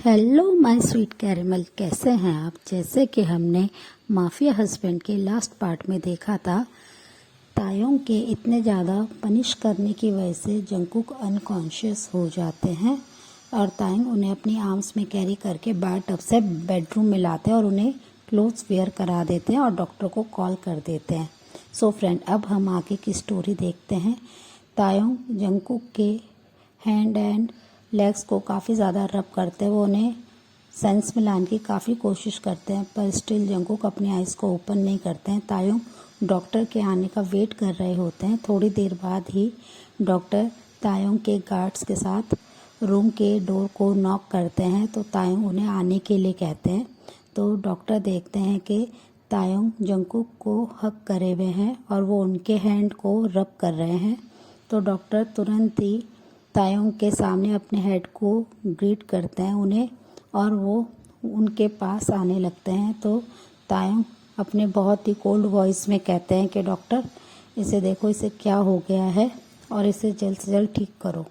Hello my sweet caramel, कैसे हैं आप। जैसे कि हमने माफिया हस्बैंड के लास्ट पार्ट में देखा था, तायोंग के इतने ज़्यादा पनिश करने की वजह से जंगकुक अनकॉन्शियस हो जाते हैं और तायोंग उन्हें अपनी आर्म्स में कैरी करके बाथ टब से बेडरूम में लाते हैं और उन्हें क्लोथ्स वेयर करा देते हैं और डॉक्टर को कॉल कर देते हैं। सो फ्रेंड, अब हम आगे की स्टोरी देखते हैं। तायोंग जंगकुक के हैंड एंड लेग्स को काफ़ी ज़्यादा रब करते हैं। वो उन्हें सेंस में लाने की काफ़ी कोशिश करते हैं, पर स्टिल जंगकुक अपनी आइज़ को ओपन नहीं करते हैं। तायोंग डॉक्टर के आने का वेट कर रहे होते हैं। थोड़ी देर बाद ही डॉक्टर तायोंग के गार्ड्स के साथ रूम के डोर को नॉक करते हैं, तो तायोंग उन्हें आने के लिए कहते हैं। तो डॉक्टर देखते हैं कि तायोंग जंगकुक को हक करे हुए हैं और वो उनके हैंड को रब कर रहे हैं। तो डॉक्टर तुरंत ही तायोंग के सामने अपने हेड को ग्रीट करते हैं उन्हें और वो उनके पास आने लगते हैं। तो तायोंग अपने बहुत ही कोल्ड वॉइस में कहते हैं कि डॉक्टर, इसे देखो, इसे क्या हो गया है और इसे जल्द से जल्द ठीक करो।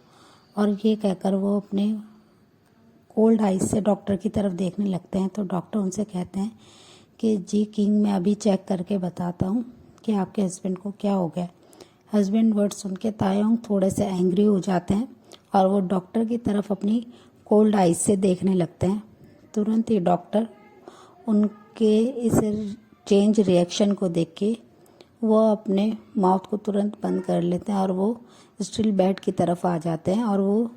और ये कहकर वो अपने कोल्ड आइज से डॉक्टर की तरफ देखने लगते हैं। तो डॉक्टर उनसे कहते हैं कि जी किंग, मैं अभी चेक करके बताता हूँ कि आपके हस्बैंड को क्या हो गया। हस्बैंड वर्ड सुन के तायोंग थोड़े से एंग्री हो जाते हैं और वो डॉक्टर की तरफ अपनी कोल्ड आइज से देखने लगते हैं। तुरंत ही डॉक्टर उनके इस चेंज रिएक्शन को देख के वो अपने माउथ को तुरंत बंद कर लेते हैं और वो स्टिल बेड की तरफ आ जाते हैं और वो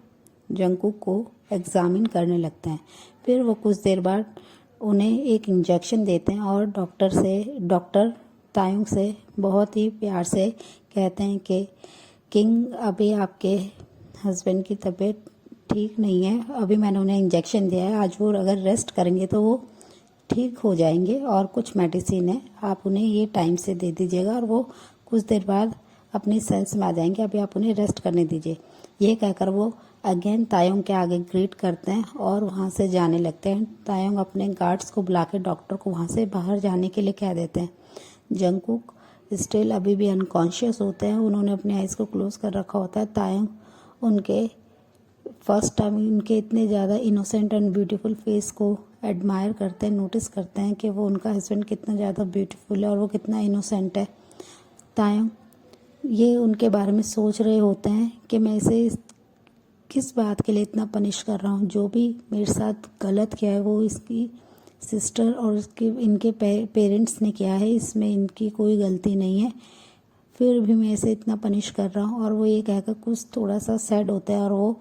जंगकुक को एग्जामिन करने लगते हैं। फिर वो कुछ देर बाद उन्हें एक इंजेक्शन देते हैं और डॉक्टर तायोंग से बहुत ही प्यार से कहते हैं कि किंग, अभी आपके हस्बैंड की तबीयत ठीक नहीं है, अभी मैंने उन्हें इंजेक्शन दिया है, आज वो अगर रेस्ट करेंगे तो वो ठीक हो जाएंगे और कुछ मेडिसिन है, आप उन्हें ये टाइम से दे दीजिएगा और वो कुछ देर बाद अपनी सेंस में आ जाएंगे, अभी आप उन्हें रेस्ट करने दीजिए। ये कहकर वो अगेन तायोंग के आगे ग्रीट करते हैं और वहाँ से जाने लगते हैं। तायोंग अपने गार्ड्स को बुला के डॉक्टर को वहाँ से बाहर जाने के लिए कह देते हैं। जंगकुक स्टिल अभी भी अनकॉन्शियस होते हैं, उन्होंने अपनी आइज़ को क्लोज कर रखा होता है। तायोंग उनके फर्स्ट टाइम उनके इतने ज़्यादा इनोसेंट एंड ब्यूटीफुल फेस को एडमायर करते हैं, नोटिस करते हैं कि वो उनका हस्बैंड कितना ज़्यादा ब्यूटीफुल है और वो कितना इनोसेंट है। तायोंग ये उनके बारे में सोच रहे होते हैं कि मैं इसे किस बात के लिए इतना पनिश कर रहा हूँ। जो भी मेरे साथ गलत किया है वो इसकी सिस्टर और इनके पेरेंट्स ने किया है, इसमें इनकी कोई गलती नहीं है, फिर भी मैं इसे इतना पनिश कर रहा हूँ। और वो ये कहकर कुछ थोड़ा सा सैड होता है और वो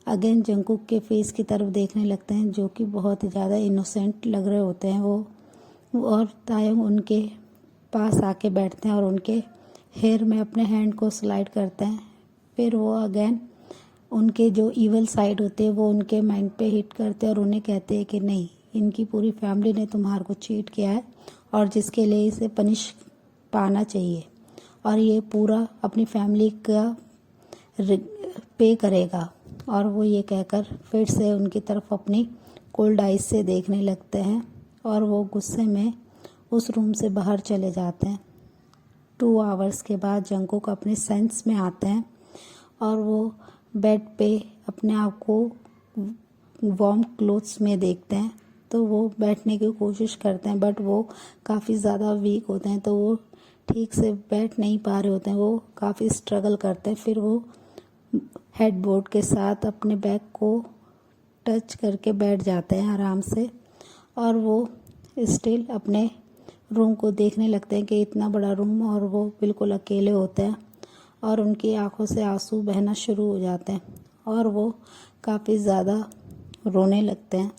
अगेन जंगकुक के फेस की तरफ देखने लगते हैं, जो कि बहुत ही ज़्यादा इनोसेंट लग रहे होते हैं वो। और तायोंग उनके पास आके बैठते हैं और उनके हेयर में अपने हैंड को स्लाइड करते हैं। फिर वो अगेन उनके जो ईवल साइड होते हैं वो उनके माइंड पे हिट करते हैं और उन्हें कहते हैं कि नहीं, इनकी पूरी फैमिली ने तुम्हारे को चीट किया है और जिसके लिए इसे पनिश पाना चाहिए और ये पूरा अपनी फैमिली का पे करेगा। और वो ये कहकर फिर से उनकी तरफ अपनी कोल्ड आइज से देखने लगते हैं और वो गुस्से में उस रूम से बाहर चले जाते हैं। 2 आवर्स के बाद जंगकुक अपने सेंस में आते हैं और वो बेड पे अपने आप को वार्म क्लोथ्स में देखते हैं। तो वो बैठने की कोशिश करते हैं बट वो काफ़ी ज़्यादा वीक होते हैं, तो वो ठीक से बैठ नहीं पा रहे होते हैं, वो काफ़ी स्ट्रगल करते हैं। फिर वो हेडबोर्ड के साथ अपने बैक को टच करके बैठ जाते हैं आराम से और वो स्टिल अपने रूम को देखने लगते हैं कि इतना बड़ा रूम और वो बिल्कुल अकेले होते हैं और उनकी आंखों से आंसू बहना शुरू हो जाते हैं और वो काफ़ी ज़्यादा रोने लगते हैं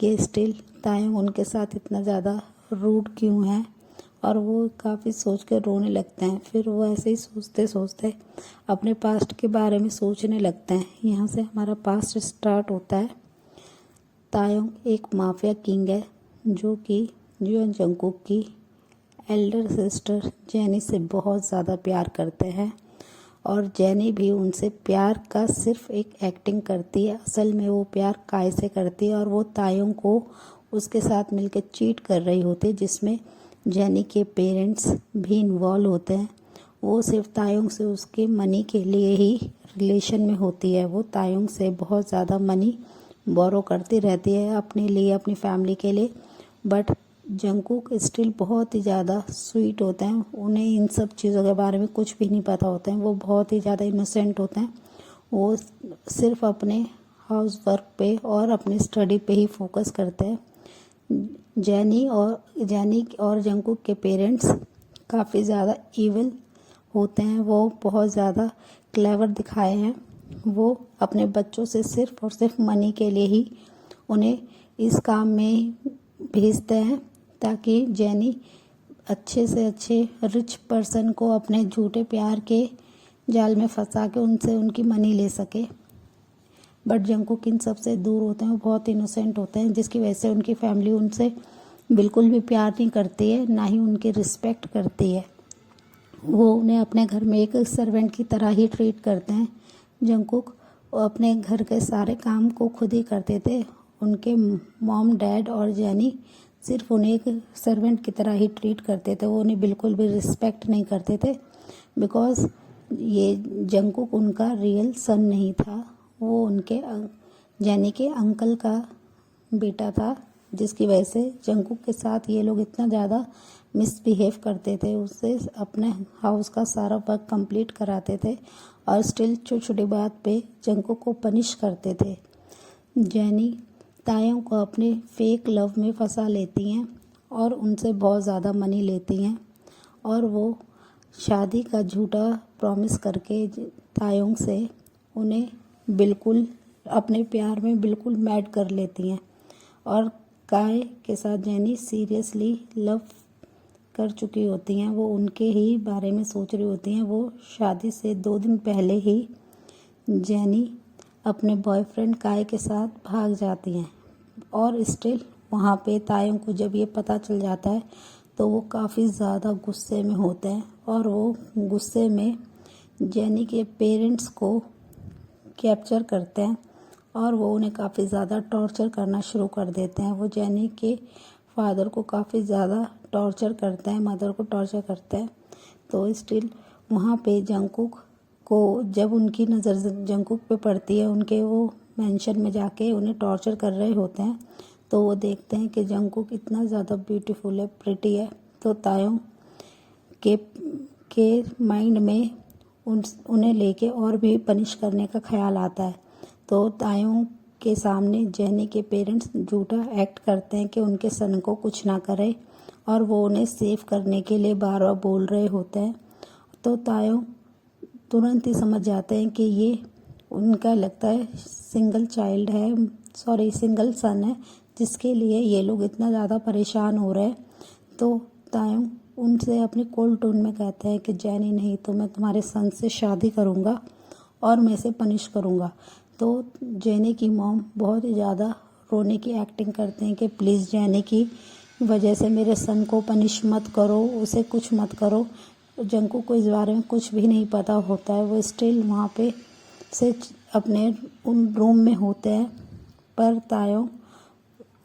कि स्टिल तायोंग उनके साथ इतना ज़्यादा रूड क्यों है और वो काफ़ी सोच कर रोने लगते हैं। फिर वो ऐसे ही सोचते सोचते अपने पास्ट के बारे में सोचने लगते हैं। यहाँ से हमारा पास्ट स्टार्ट होता है। तायोंग एक माफिया किंग है जो कि जंगकुक की एल्डर सिस्टर जेनी से बहुत ज़्यादा प्यार करते हैं और जेनी भी उनसे प्यार का सिर्फ एक एक्टिंग करती है, असल में वो प्यार काय से करती है और वो तायोंग को उसके साथ मिलकर चीट कर रही होती है, जिसमें जेनी के पेरेंट्स भी इन्वॉल्व होते हैं। वो सिर्फ तायोंग से उसके मनी के लिए ही रिलेशन में होती है, वो तायोंग से बहुत ज़्यादा मनी बोरो करती रहती है अपने लिए, अपनी फैमिली के लिए। बट जंगकुक स्टिल बहुत ही ज़्यादा स्वीट होते हैं, उन्हें इन सब चीज़ों के बारे में कुछ भी नहीं पता होता है। वो बहुत ही ज़्यादा इनोसेंट होते हैं। वो सिर्फ अपने हाउस वर्क पे और अपनी स्टडी पे ही फोकस करते हैं। जेनी और जंगकुक के पेरेंट्स काफ़ी ज़्यादा इविल होते हैं। वो बहुत ज़्यादा क्लेवर दिखाए हैं। वो अपने बच्चों से सिर्फ और सिर्फ मनी के लिए ही उन्हें इस काम में भेजते हैं, ताकि जेनी अच्छे से अच्छे रिच पर्सन को अपने झूठे प्यार के जाल में फंसा के उनसे उनकी मनी ले सके। बट जंगकुक इन सब से दूर होते हैं। वो बहुत इनोसेंट होते हैं, जिसकी वजह से उनकी फैमिली उनसे बिल्कुल भी प्यार नहीं करती है, ना ही उनकी रिस्पेक्ट करती है। वो उन्हें अपने घर में एक सर्वेंट की तरह ही ट्रीट करते हैं। जंगकुक अपने घर के सारे काम को खुद ही करते थे। उनके मॉम, डैड और जेनी सिर्फ उन्हें एक सर्वेंट की तरह ही ट्रीट करते थे। वो उन्हें बिल्कुल भी रिस्पेक्ट नहीं करते थे, बिकॉज ये जंगकुक उनका रियल सन नहीं था। वो उनके जेनी के अंकल का बेटा था, जिसकी वजह से जंगकुक के साथ ये लोग इतना ज़्यादा मिसबिहेव करते थे। उससे अपने हाउस का सारा वर्क कंप्लीट कराते थे और स्टिल छोटी छोटी बात पे जंगकुक को पनिश करते थे। जेनी तायों को अपने फेक लव में फंसा लेती हैं और उनसे बहुत ज़्यादा मनी लेती हैं, और वो शादी का झूठा प्रॉमिस करके तायों से उन्हें बिल्कुल अपने प्यार में बिल्कुल मैड कर लेती हैं। और काय के साथ जेनी सीरियसली लव कर चुकी होती हैं। वो उनके ही बारे में सोच रही होती हैं। वो शादी से 2 दिन पहले ही जेनी अपने बॉयफ्रेंड काय के साथ भाग जाती हैं, और स्टिल वहाँ पे तायों को जब ये पता चल जाता है तो वो काफ़ी ज़्यादा गुस्से में होते हैं, और वो गुस्से में जेनी के पेरेंट्स को कैप्चर करते हैं और वो उन्हें काफ़ी ज़्यादा टॉर्चर करना शुरू कर देते हैं। वो जेनी के फादर को काफ़ी ज़्यादा टॉर्चर करते हैं, मदर को टॉर्चर करते हैं। तो स्टिल वहाँ पे जंगकुक को जब उनकी नज़र जंगकुक पे पड़ती है, उनके वो मेंशन में जाके उन्हें टॉर्चर कर रहे होते हैं, तो वो देखते हैं कि जंगकुक इतना ज़्यादा ब्यूटीफुल है, प्रिटी है। तो तायों के माइंड में उन्हें लेके और भी पनिश करने का ख्याल आता है। तो तायों के सामने जेनी के पेरेंट्स झूठा एक्ट करते हैं कि उनके सन को कुछ ना करे, और वो उन्हें सेव करने के लिए बार बार बोल रहे होते हैं। तो तायों तुरंत ही समझ जाते हैं कि ये उनका लगता है सिंगल सन है, जिसके लिए ये लोग इतना ज़्यादा परेशान हो रहे हैं। तो तायों उनसे अपने कोल्ड टोन में कहते हैं कि जेनी, नहीं तो मैं तुम्हारे सन से शादी करूँगा और मैं इसे पनिश करूँगा। तो जेनी की मॉम बहुत ही ज़्यादा रोने की एक्टिंग करते हैं कि प्लीज़ जेनी की वजह से मेरे सन को पनिश मत करो, उसे कुछ मत करो। जंगकुक को इस बारे में कुछ भी नहीं पता होता है। वो स्टिल वहाँ पे से अपने उन रूम में होते हैं, पर तायों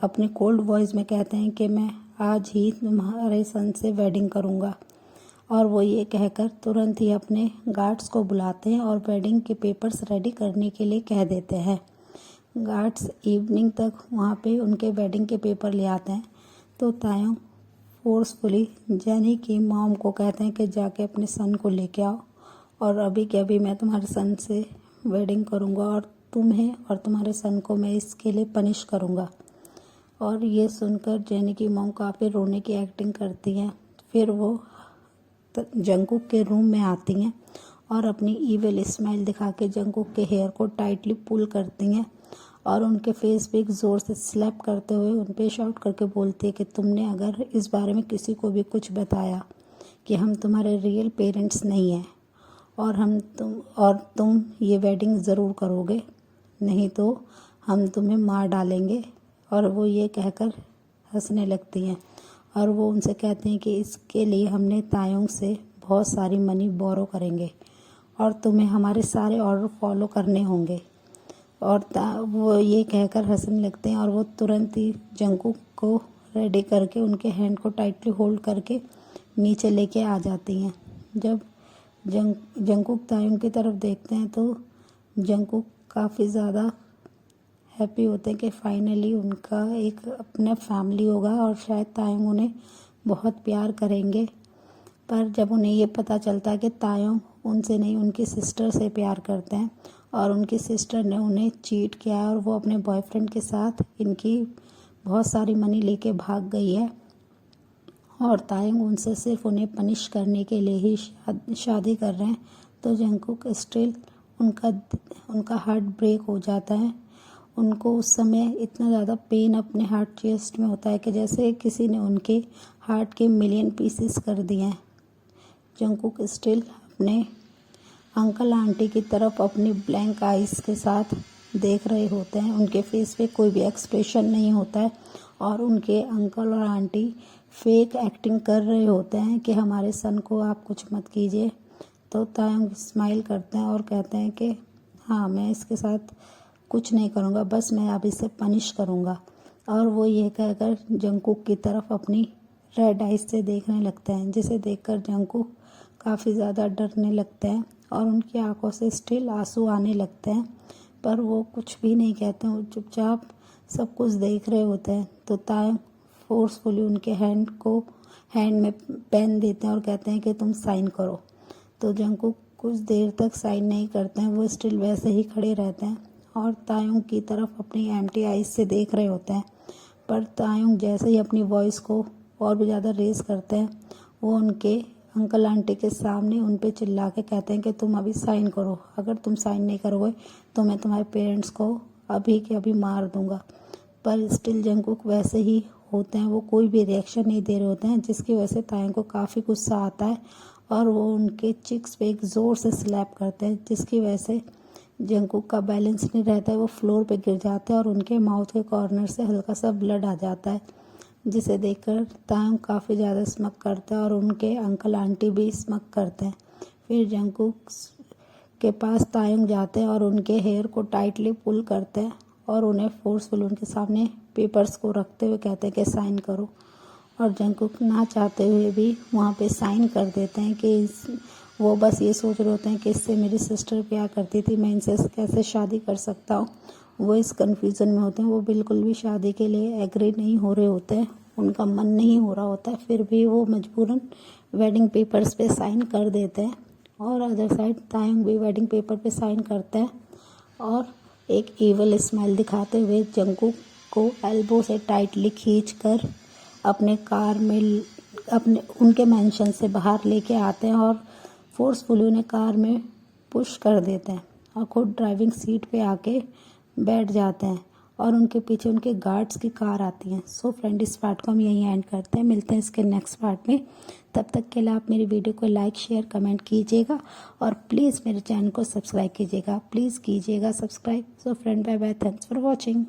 अपने कोल्ड वॉइस में कहते हैं कि मैं आज ही तुम्हारे सन से वेडिंग करूँगा। और वो ये कहकर तुरंत ही अपने गार्ड्स को बुलाते हैं और वेडिंग के पेपर्स रेडी करने के लिए कह देते हैं। गार्ड्स इवनिंग तक वहाँ पे उनके वेडिंग के पेपर ले आते हैं। तो तायों फोर्सफुली जेनी की मॉम को कहते हैं कि जाके अपने सन को लेके आओ, और अभी के अभी मैं तुम्हारे सन से वेडिंग करूँगा, और तुम्हें और तुम्हारे सन को मैं इसके लिए पनिश करूँगा। और ये सुनकर जेनी की मॉम काफ़ी रोने की एक्टिंग करती हैं। फिर वो जंगकुक के रूम में आती हैं और अपनी ईविल स्माइल दिखा के जंगकुक के हेयर को टाइटली पुल करती हैं, और उनके फेस पे एक ज़ोर से स्लैप करते हुए उन पे शाउट करके बोलती है कि तुमने अगर इस बारे में किसी को भी कुछ बताया कि हम तुम्हारे रियल पेरेंट्स नहीं हैं, और तुम ये वेडिंग ज़रूर करोगे, नहीं तो हम तुम्हें मार डालेंगे। और वो ये कहकर हंसने लगती हैं, और वो उनसे कहते हैं कि इसके लिए हमने तायों से बहुत सारी मनी बोरो करेंगे, और तुम्हें हमारे सारे ऑर्डर फॉलो करने होंगे। और वो ये कहकर हंसने लगते हैं, और वो तुरंत ही जंगकुक को रेडी करके उनके हैंड को टाइटली होल्ड करके नीचे लेके आ जाती हैं। जब जंगकुक तायों की तरफ देखते हैं तो जंगकुक काफ़ी ज़्यादा हैप्पी होते हैं कि फाइनली उनका एक अपना फैमिली होगा और शायद तायंग उन्हें बहुत प्यार करेंगे। पर जब उन्हें ये पता चलता है कि तायंग उनसे नहीं उनकी सिस्टर से प्यार करते हैं और उनकी सिस्टर ने उन्हें चीट किया है और वो अपने बॉयफ्रेंड के साथ इनकी बहुत सारी मनी लेके भाग गई है और तायंग उनसे सिर्फ उन्हें पनिश करने के लिए ही शादी कर रहे हैं, तो जंगकुक स्टिल उनका हार्ट ब्रेक हो जाता है। उनको उस समय इतना ज़्यादा पेन अपने हार्ट चेस्ट में होता है कि जैसे किसी ने उनके हार्ट के मिलियन पीसेस कर दिए हैं। जंगकुक स्टिल अपने अंकल आंटी की तरफ अपनी ब्लैंक आइज़ के साथ देख रहे होते हैं। उनके फेस पे कोई भी एक्सप्रेशन नहीं होता है और उनके अंकल और आंटी फेक एक्टिंग कर रहे होते हैं कि हमारे सन को आप कुछ मत कीजिए। तो तायंग स्माइल करते हैं और कहते हैं कि हाँ, मैं इसके साथ कुछ नहीं करूँगा, बस मैं अब इसे पनिश करूँगा। और वो ये कहकर जंगकुक की तरफ अपनी रेड आइज से देखने लगते हैं, जिसे देखकर जंगकुक काफ़ी ज़्यादा डरने लगते हैं और उनकी आंखों से स्टिल आंसू आने लगते हैं, पर वो कुछ भी नहीं कहते हैं, वो चुपचाप सब कुछ देख रहे होते हैं। तो तायंग फोर्सफुली उनके हैंड में पेन देते हैं और कहते हैं कि तुम साइन करो। तो जंगकुक कुछ देर तक साइन नहीं करते हैं, वो स्टिल वैसे ही खड़े रहते हैं और तायंग की तरफ अपनी एम्प्टी आइज से देख रहे होते हैं। पर तायंग जैसे ही अपनी वॉइस को और भी ज़्यादा रेज करते हैं, वो उनके अंकल आंटी के सामने उन पे चिल्ला के कहते हैं कि तुम अभी साइन करो, अगर तुम साइन नहीं करोगे तो मैं तुम्हारे पेरेंट्स को अभी के अभी मार दूंगा। पर स्टिल जंगकुक वैसे ही होते हैं, वो कोई भी रिएक्शन नहीं दे रहे होते हैं, जिसकी वजह से तायंग को काफ़ी गुस्सा आता है और वो उनके चिक्स पे एक ज़ोर से स्लैप करते हैं, जिसकी वजह से जंगकुक का बैलेंस नहीं रहता है, वो फ्लोर पे गिर जाते हैं और उनके माउथ के कॉर्नर से हल्का सा ब्लड आ जाता है, जिसे देखकर तायंग काफ़ी ज़्यादा स्मक करते हैं और उनके अंकल आंटी भी स्मक करते हैं। फिर जंगकुक के पास तायंग जाते हैं और उनके हेयर को टाइटली पुल करते हैं और उन्हें फोर्सफुल उनके सामने पेपर्स को रखते हुए कहते हैं कि साइन करो। और जंगकुक ना चाहते हुए भी वहाँ पे साइन कर देते हैं कि वो बस ये सोच रहे होते हैं कि इससे मेरी सिस्टर प्यार करती थी, मैं इनसे कैसे शादी कर सकता हूँ। वो इस कन्फ्यूज़न में होते हैं, वो बिल्कुल भी शादी के लिए एग्री नहीं हो रहे होते हैं, उनका मन नहीं हो रहा होता है, फिर भी वो मजबूरन वेडिंग पेपर्स पे साइन कर देते हैं। और अदर साइड तायंग भी वेडिंग पेपर पे साइन करते हैं और एक ईवल स्माइल दिखाते हुए जंगकुक को एल्बो से टाइटली खींचकर अपने कार में उनके मेंशन से बाहर लेके आते हैं और फोर्सफुली उन्हें कार में पुश कर देते हैं और खुद ड्राइविंग सीट पे आके बैठ जाते हैं और उनके पीछे उनके गार्ड्स की कार आती है। सो फ्रेंड, इस पार्ट को हम यहीं एंड करते हैं, मिलते हैं इसके नेक्स्ट पार्ट में। तब तक के लिए आप मेरी वीडियो को लाइक शेयर कमेंट कीजिएगा और प्लीज़ मेरे चैनल को सब्सक्राइब कीजिएगा, प्लीज़ कीजिएगा subscribe. So friend, bye bye, thanks for watching.